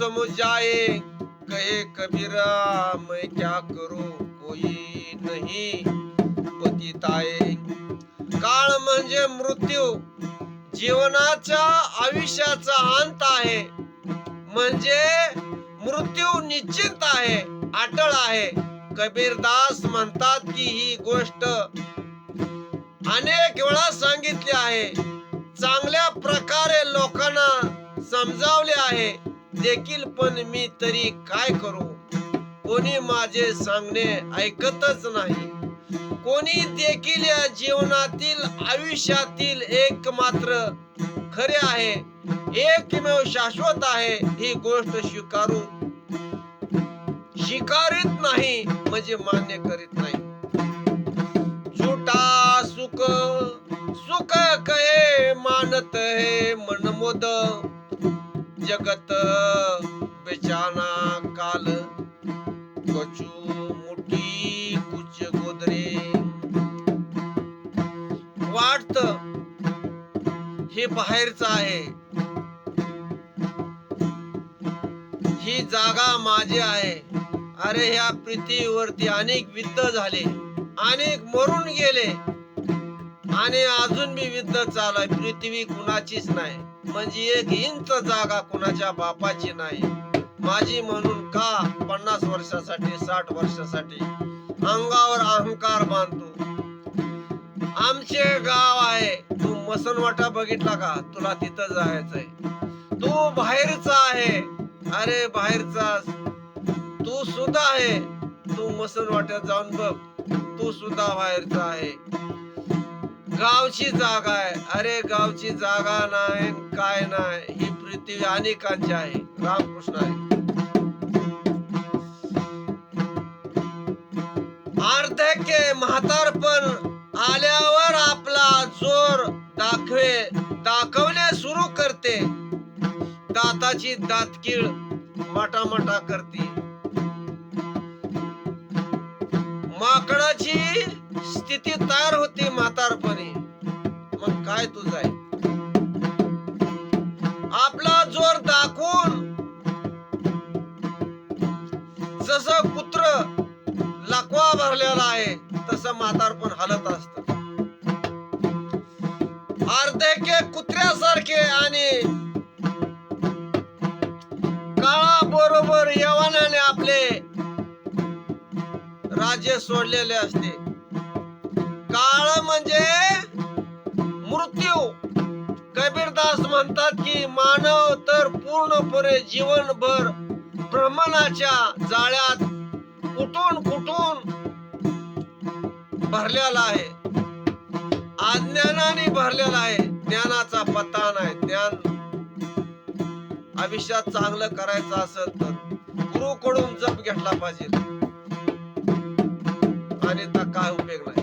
जम जाए, कहे कबीरा मैं क्या करूं कोई नहीं पतिताए. काळ म्हणजे मृत्यू, जीवनाच्या आयुष्याचा अंत आहे. म्हणजे मृत्यू निश्चित आहे, अटळ आहे. कबीरदास म्हणतात की ही गोष्ट अनेक वेळा सांगितली आहे, चांगल्या प्रकारे लोकांना समजावले आहे देखील, पण मी तरी काय करू. कोणी माझे सांगणे ऐकतच नाही. कोणी देखील या जीवनातील आयुष्यातील एकमात्र खरे आहे, एकमेव शाश्वत आहे ही गोष्ट स्वीकारित नाही, म्हणजे मान्य करीत नाही. झूठा सुख सुख कहे मानत है मनमोद, जगत बेचाना काल कचू मुठी कुछ गोदरे. वाटत हे बाहेरच आहे, ही जागा माझी आहे. अरे ह्या पृथ्वीवरती अनेक युद्ध झाले, अनेक मरून गेले आणि अजून बी युद्ध चालू आहे. पृथ्वी कुणाचीच नाही, म्हणजे एक इंच जागा कुणाच्या बापाची नाही. माझी म्हणून का 50 वर्षासाठी 60 वर्षासाठी अंगावर अहंकार बांधतो. आमचे गाव आहे, तू मसनवाटा बघितला का, तुला तिथं जायचंय. तू बाहेरचा आहे, अरे बाहेरचा तू सुद्धा आहे, तू मसनवाट्यात जाऊन बघ, तू सुद्धा बाहेरचा आहे. गावची जागा आहे, अरे गावची जागा नाही काय नाही, ही पृथ्वी अनेकांची आहे. रामकृष्ण आहे. अर्धके म्हातारपण आल्यावर आपला जोर दाखवणे सुरू करते. दाताची दातकीळ माटामाटा करते. माकडाची स्थिती तयार होती म्हातारपणी. मग काय तुझं आहे, आपला जोर दाखवून जसं कुत्र लकवा भरलेला आहे तसं म्हातारपण हालत असत. अर्धेके कुत्र्यासारखे आणि काळाबरोबर यवनाने आपले राज्य सोडलेले असते. काळ म्हणजे मृत्यू. कबीरदास म्हणतात की मानव तर पूर्णपणे जीवनभर भ्रमणाच्या जाळ्यात कुठून भरलेला आहे, अज्ञानाने भरलेला आहे. ज्ञानाचा पत्ता नाही. ज्ञान आयुष्यात चांगलं करायचं असेल तर गुरुकडून जप घेतला पाहिजे, आणि काय उपयोग नाही.